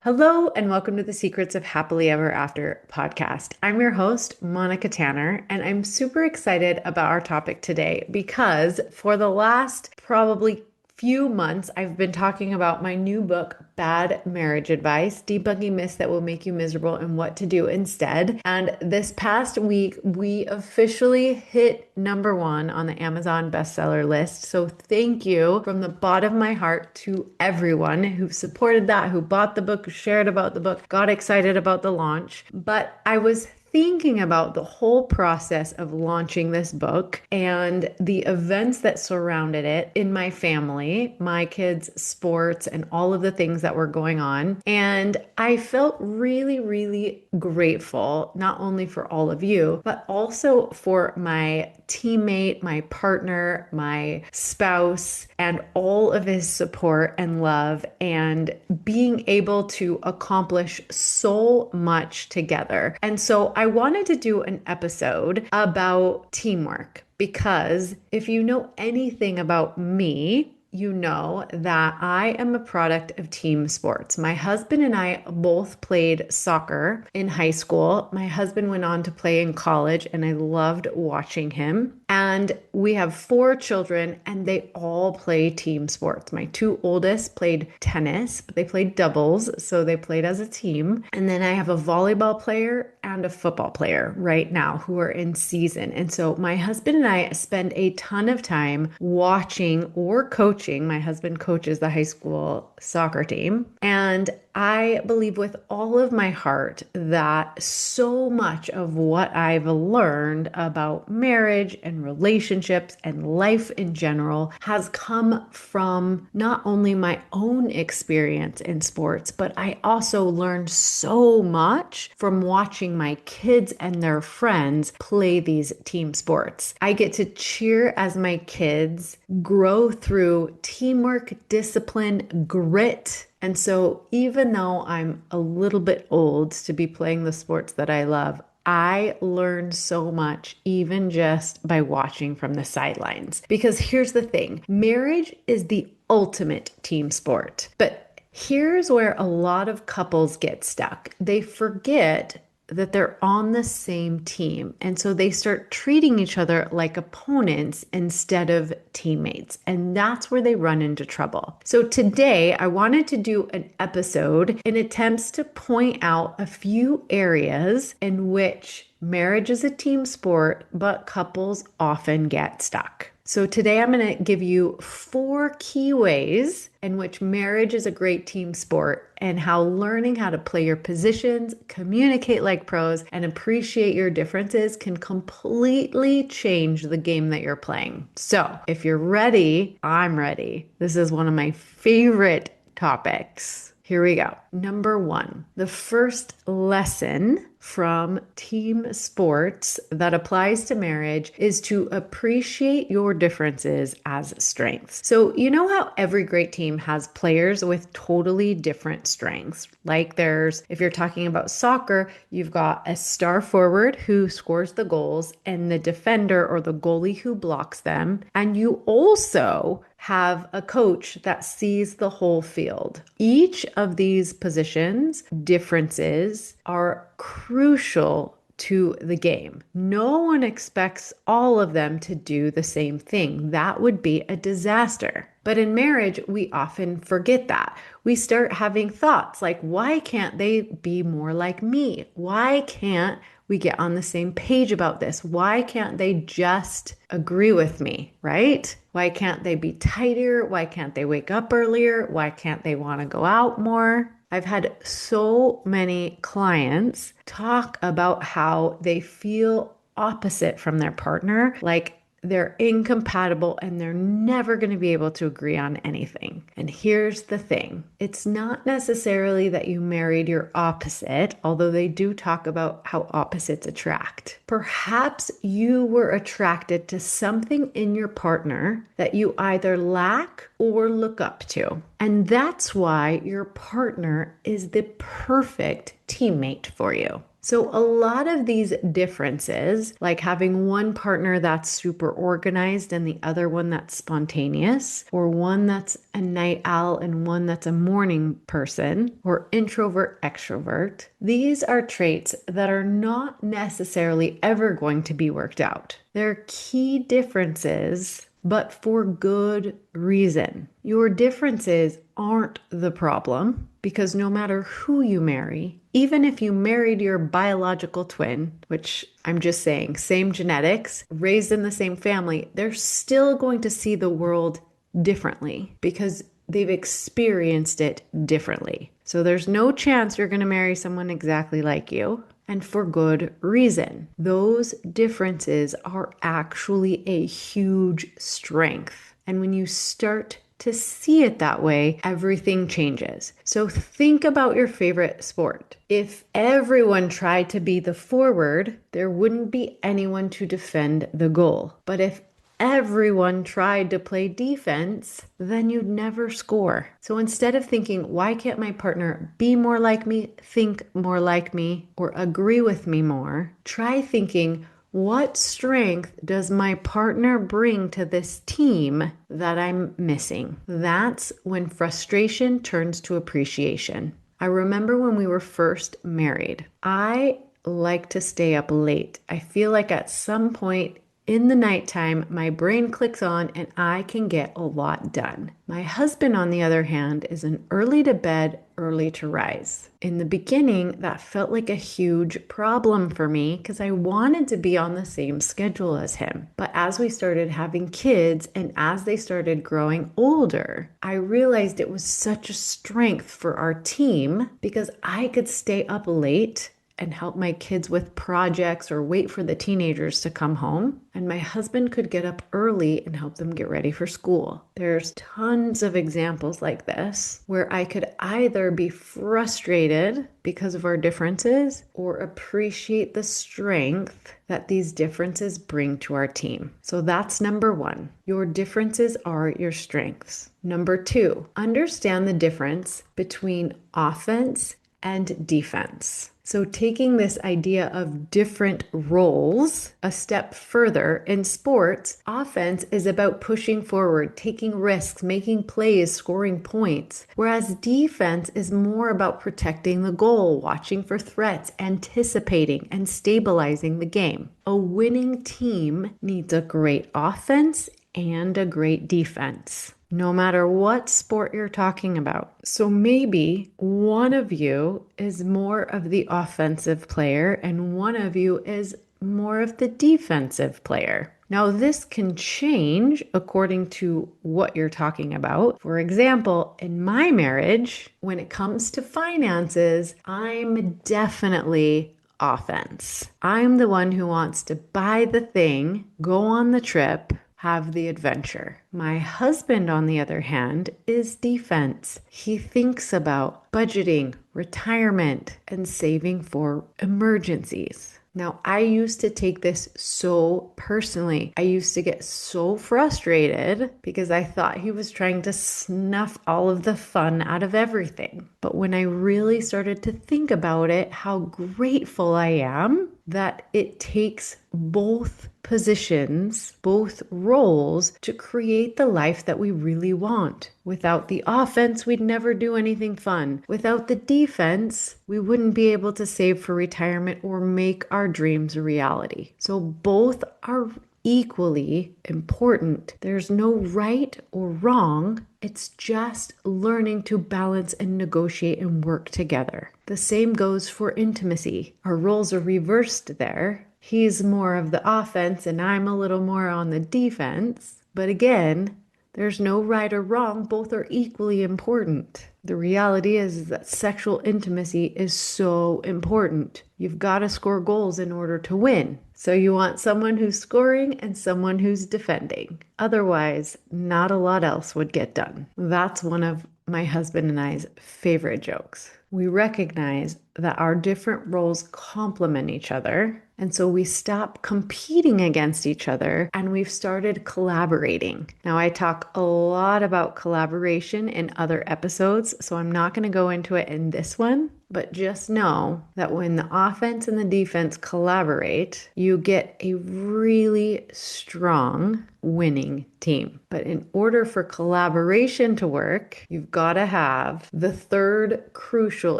Hello, and welcome to the Secrets of Happily Ever After podcast. I'm your host, Monica Tanner, and I'm super excited about our topic today because for the last probably few months, I've been talking about my new book, Bad Marriage Advice, Debunking Myths That Will Make You Miserable and What to Do Instead. And this past week, we officially hit #1 on the Amazon bestseller list. So thank you from the bottom of my heart to everyone who supported that, who bought the book, who shared about the book, got excited about the launch. But I was thinking about the whole process of launching this book and the events that surrounded it in my family, my kids' sports, and all of the things that were going on. And I felt really, really grateful, not only for all of you, but also for my teammate, my partner, my spouse, and all of his support and love, and being able to accomplish so much together. And so I wanted to do an episode about teamwork because if you know anything about me, you know that I am a product of team sports. My husband and I both played soccer in high school. My husband went on to play in college, and I loved watching him. And we have 4 children, and they all play team sports. My 2 oldest played tennis, but they played doubles, so they played as a team. And then I have a volleyball player and a football player right now who are in season. And so my husband and I spend a ton of time watching or coaching. My husband coaches the high school soccer team. And I believe with all of my heart that so much of what I've learned about marriage and relationships and life in general has come from not only my own experience in sports, but I also learned so much from watching my kids and their friends play these team sports. I get to cheer as my kids grow through teamwork, discipline, grit. And so even though I'm a little bit old to be playing the sports that I love, I learned so much even just by watching from the sidelines. Because here's the thing, marriage is the ultimate team sport. But here's where a lot of couples get stuck. They forget that they're on the same team. And so they start treating each other like opponents instead of teammates. And that's where they run into trouble. So today I wanted to do an episode in attempts to point out a few areas in which marriage is a team sport, but couples often get stuck. So today I'm going to give you 4 key ways in which marriage is a great team sport and how learning how to play your positions, communicate like pros, and appreciate your differences can completely change the game that you're playing. So if you're ready, I'm ready. This is one of my favorite topics. Here we go. #1, the first lesson from team sports that applies to marriage is to appreciate your differences as strengths. So, you know how every great team has players with totally different strengths? Like if you're talking about soccer, you've got a star forward who scores the goals and the defender or the goalie who blocks them. And you also have a coach that sees the whole field. Each of these positions, differences, are crucial to the game. No one expects all of them to do the same thing. That would be a disaster. But in marriage, we often forget that. We start having thoughts like, why can't they be more like me? Why can't we get on the same page about this? Why can't they just agree with me, right? Why can't they be tighter? Why can't they wake up earlier? Why can't they want to go out more? I've had so many clients talk about how they feel opposite from their partner, like they're incompatible and they're never going to be able to agree on anything. And here's the thing. It's not necessarily that you married your opposite, although they do talk about how opposites attract. Perhaps you were attracted to something in your partner that you either lack or look up to. And that's why your partner is the perfect teammate for you. So, a lot of these differences, like having one partner that's super organized and the other one that's spontaneous, or one that's a night owl and one that's a morning person, or introvert, extrovert, these are traits that are not necessarily ever going to be worked out. They're key differences, but for good reason. Your differences aren't the problem because no matter who you marry, even if you married your biological twin, which I'm just saying, same genetics, raised in the same family, they're still going to see the world differently because they've experienced it differently. So there's no chance you're going to marry someone exactly like you. And for good reason. Those differences are actually a huge strength. And when you start to see it that way, everything changes. So think about your favorite sport. If everyone tried to be the forward, there wouldn't be anyone to defend the goal. But if everyone tried to play defense, then you'd never score. So instead of thinking, why can't my partner be more like me, think more like me, or agree with me more, try thinking, what strength does my partner bring to this team that I'm missing? That's when frustration turns to appreciation. I remember when we were first married, I like to stay up late. I feel like at some point in the nighttime, my brain clicks on and I can get a lot done. My husband, on the other hand, is an early to bed, early to rise. In the beginning, that felt like a huge problem for me because I wanted to be on the same schedule as him. But as we started having kids and as they started growing older, I realized it was such a strength for our team because I could stay up late and help my kids with projects or wait for the teenagers to come home. And my husband could get up early and help them get ready for school. There's tons of examples like this where I could either be frustrated because of our differences or appreciate the strength that these differences bring to our team. So that's number one. Your differences are your strengths. Number two, understand the difference between offense and defense. So taking this idea of different roles a step further, in sports, offense is about pushing forward, taking risks, making plays, scoring points, whereas defense is more about protecting the goal, watching for threats, anticipating, and stabilizing the game. A winning team needs a great offense and a great defense, no matter what sport you're talking about. So maybe one of you is more of the offensive player and one of you is more of the defensive player. Now, this can change according to what you're talking about. For example, in my marriage, when it comes to finances, I'm definitely offense. I'm the one who wants to buy the thing, go on the trip, have the adventure. My husband, on the other hand, is defense. He thinks about budgeting, retirement, and saving for emergencies. Now, I used to take this so personally. I used to get so frustrated because I thought he was trying to snuff all of the fun out of everything. But when I really started to think about it, how grateful I am that it takes both positions, both roles to create the life that we really want. Without the offense, we'd never do anything fun. Without the defense, we wouldn't be able to save for retirement or make our dreams a reality. So both are equally important. There's no right or wrong. It's just learning to balance and negotiate and work together. The same goes for intimacy. Our roles are reversed there. He's more of the offense and I'm a little more on the defense. But again, there's no right or wrong. Both are equally important. The reality is that sexual intimacy is so important. You've got to score goals in order to win. So you want someone who's scoring and someone who's defending. Otherwise, not a lot else would get done. That's one of my husband and I's favorite jokes. We recognize that our different roles complement each other And so we stop competing against each other and we've started collaborating. Now, I talk a lot about collaboration in other episodes, so I'm not going to go into it in this one. But just know that when the offense and the defense collaborate, you get a really strong winning team. But in order for collaboration to work, you've got to have the third crucial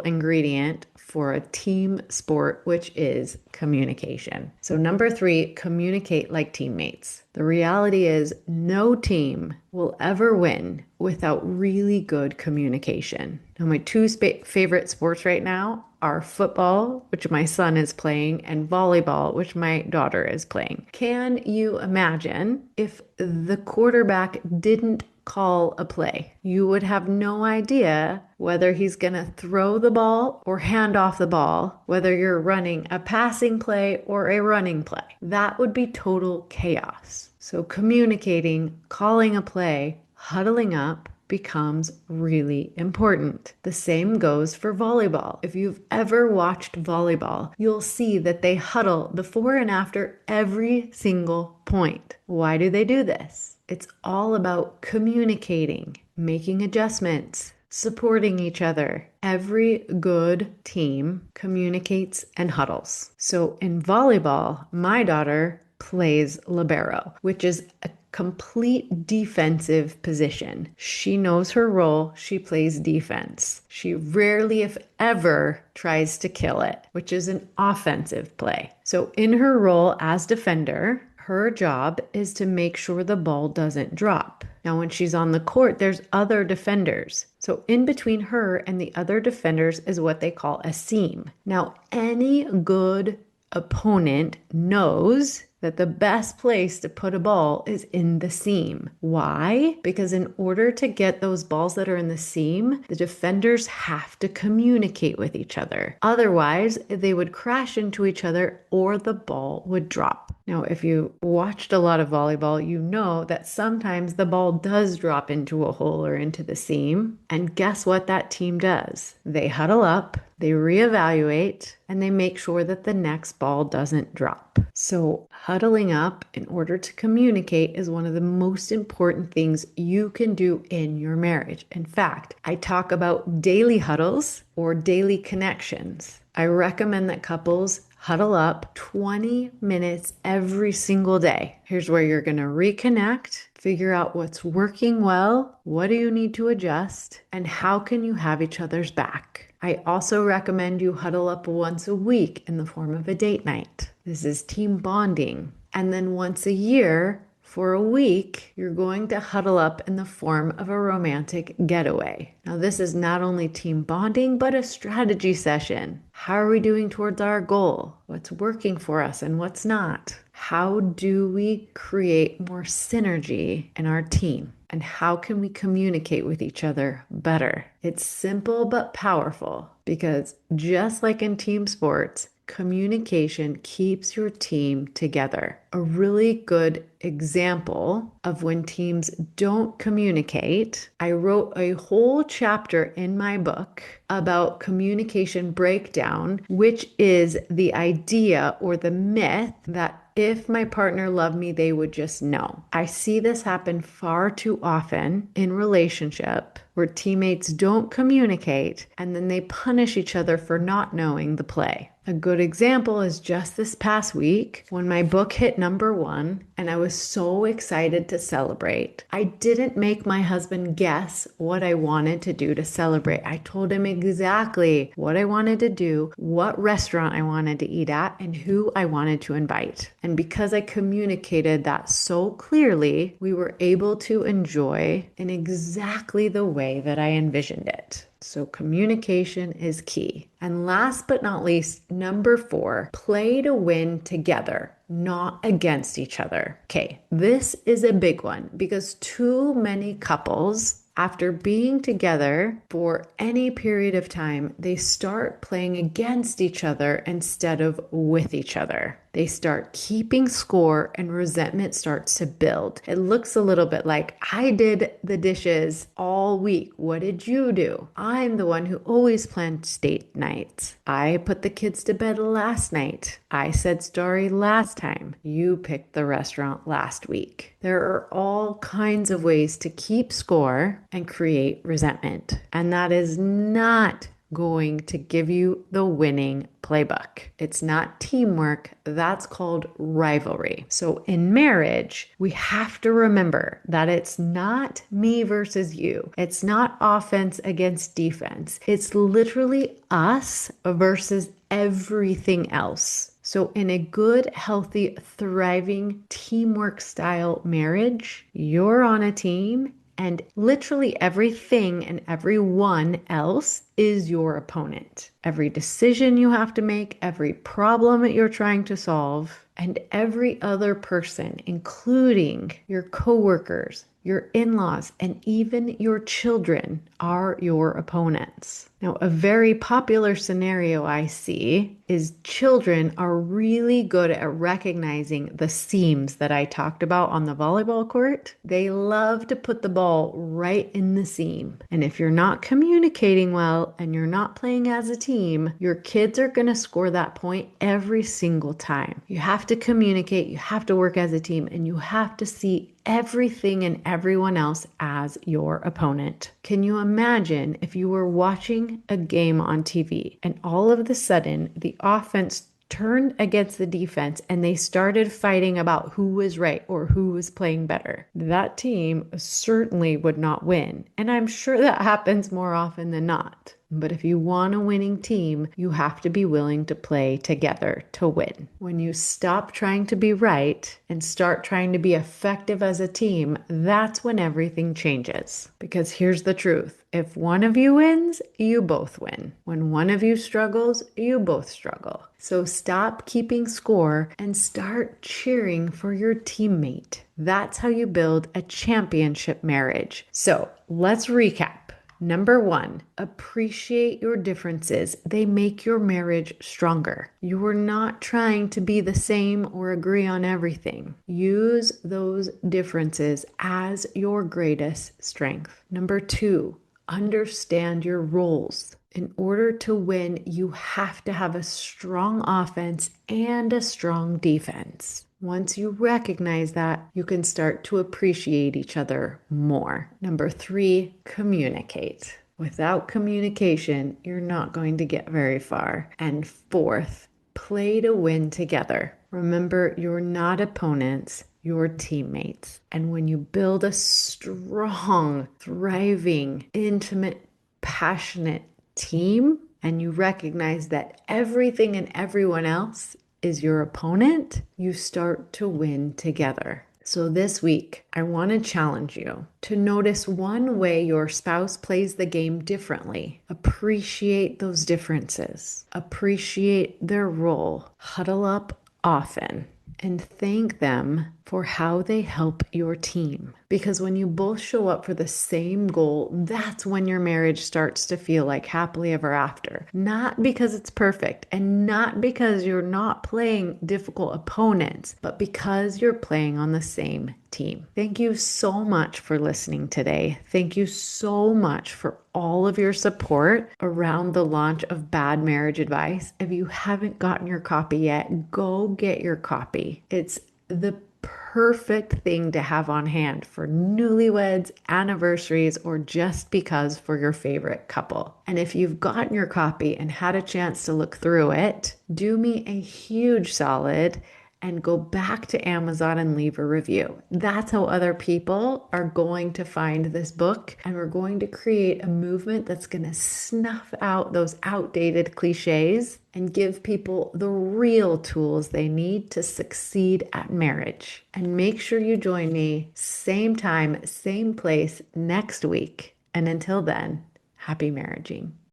ingredient for a team sport, which is communication. So number 3, communicate like teammates. The reality is no team will ever win without really good communication. Now, my two favorite sports right now are football, which my son is playing, and volleyball, which my daughter is playing. Can you imagine if the quarterback didn't call a play? You would have no idea whether he's going to throw the ball or hand off the ball, whether you're running a passing play or a running play. That would be total chaos. So communicating, calling a play, huddling up becomes really important. The same goes for volleyball. If you've ever watched volleyball, you'll see that they huddle before and after every single point. Why do they do this? It's all about communicating, making adjustments, supporting each other. Every good team communicates and huddles. So in volleyball, my daughter plays libero, which is a complete defensive position. She knows her role. She plays defense. She rarely, if ever, tries to kill it, which is an offensive play. So in her role as defender, her job is to make sure the ball doesn't drop. Now, when she's on the court, there's other defenders. So in between her and the other defenders is what they call a seam. Now, any good opponent knows that the best place to put a ball is in the seam. Why? Because in order to get those balls that are in the seam, the defenders have to communicate with each other. Otherwise, they would crash into each other or the ball would drop. Now, if you watched a lot of volleyball, you know that sometimes the ball does drop into a hole or into the seam. And guess what that team does? They huddle up, they reevaluate, and they make sure that the next ball doesn't drop. So huddling up in order to communicate is one of the most important things you can do in your marriage. In fact, I talk about daily huddles or daily connections. I recommend that couples huddle up 20 minutes every single day. Here's where you're going to reconnect, figure out what's working well, what do you need to adjust, and how can you have each other's back. I also recommend you huddle up once a week in the form of a date night. This is team bonding. And then once a year, for a week, you're going to huddle up in the form of a romantic getaway. Now, this is not only team bonding, but a strategy session. How are we doing towards our goal? What's working for us and what's not? How do we create more synergy in our team? And how can we communicate with each other better? It's simple but powerful because just like in team sports, communication keeps your team together. A really good example of when teams don't communicate, I wrote a whole chapter in my book about communication breakdown, which is the idea or the myth that if my partner loved me, they would just know. I see this happen far too often in relationship where teammates don't communicate and then they punish each other for not knowing the play. A good example is just this past week when my book hit #1 and I was so excited to celebrate. I didn't make my husband guess what I wanted to do to celebrate. I told him exactly what I wanted to do, what restaurant I wanted to eat at, and who I wanted to invite. And because I communicated that so clearly, we were able to enjoy in exactly the way that I envisioned it. So communication is key. And last but not least, #4, play to win together, not against each other. Okay, this is a big one because too many couples, after being together for any period of time, they start playing against each other instead of with each other. They start keeping score and resentment starts to build. It looks a little bit like, I did the dishes all week. What did you do? I'm the one who always planned date nights. I put the kids to bed last night. I said sorry last time. You picked the restaurant last week. There are all kinds of ways to keep score and create resentment. And that is not going to give you the winning playbook. It's not teamwork. That's called rivalry. So in marriage, we have to remember that it's not me versus you. It's not offense against defense. It's literally us versus everything else. So in a good, healthy, thriving teamwork style marriage, you're on a team and literally everything and everyone else is your opponent. Every decision you have to make, every problem that you're trying to solve, and every other person, including your coworkers, your in-laws, and even your children, are your opponents. Now, a very popular scenario I see is children are really good at recognizing the seams that I talked about on the volleyball court. They love to put the ball right in the seam. And if you're not communicating well and you're not playing as a team, your kids are going to score that point every single time. You have to communicate, you have to work as a team, and you have to see everything and everyone else as your opponent. Can you imagine if you were watching a game on TV and all of a sudden the offense turned against the defense and they started fighting about who was right or who was playing better? That team certainly would not win. And I'm sure that happens more often than not. But if you want a winning team, you have to be willing to play together to win. When you stop trying to be right and start trying to be effective as a team, that's when everything changes. Because here's the truth. If one of you wins, you both win. When one of you struggles, you both struggle. So stop keeping score and start cheering for your teammate. That's how you build a championship marriage. So let's recap. Number 1, appreciate your differences. They make your marriage stronger. You are not trying to be the same or agree on everything. Use those differences as your greatest strength. Number 2, understand your roles. In order to win, you have to have a strong offense and a strong defense. Once you recognize that, you can start to appreciate each other more. Number 3, communicate. Without communication, you're not going to get very far. And 4th, play to win together. Remember, you're not opponents, you're teammates. And when you build a strong, thriving, intimate, passionate team, and you recognize that everything and everyone else is your opponent, you start to win together. So this week, I want to challenge you to notice one way your spouse plays the game differently. Appreciate those differences. Appreciate their role. Huddle up often and thank them for how they help your team. Because when you both show up for the same goal, that's when your marriage starts to feel like happily ever after. Not because it's perfect and not because you're not playing difficult opponents, but because you're playing on the same team. Thank you so much for listening today. Thank you so much for all of your support around the launch of Bad Marriage Advice. If you haven't gotten your copy yet, go get your copy. It's the perfect thing to have on hand for newlyweds, anniversaries, or just because for your favorite couple. And if you've gotten your copy and had a chance to look through it, do me a huge solid and go back to Amazon and leave a review. That's how other people are going to find this book. And we're going to create a movement that's going to snuff out those outdated cliches and give people the real tools they need to succeed at marriage. And make sure you join me same time, same place next week. And until then, happy marriaging.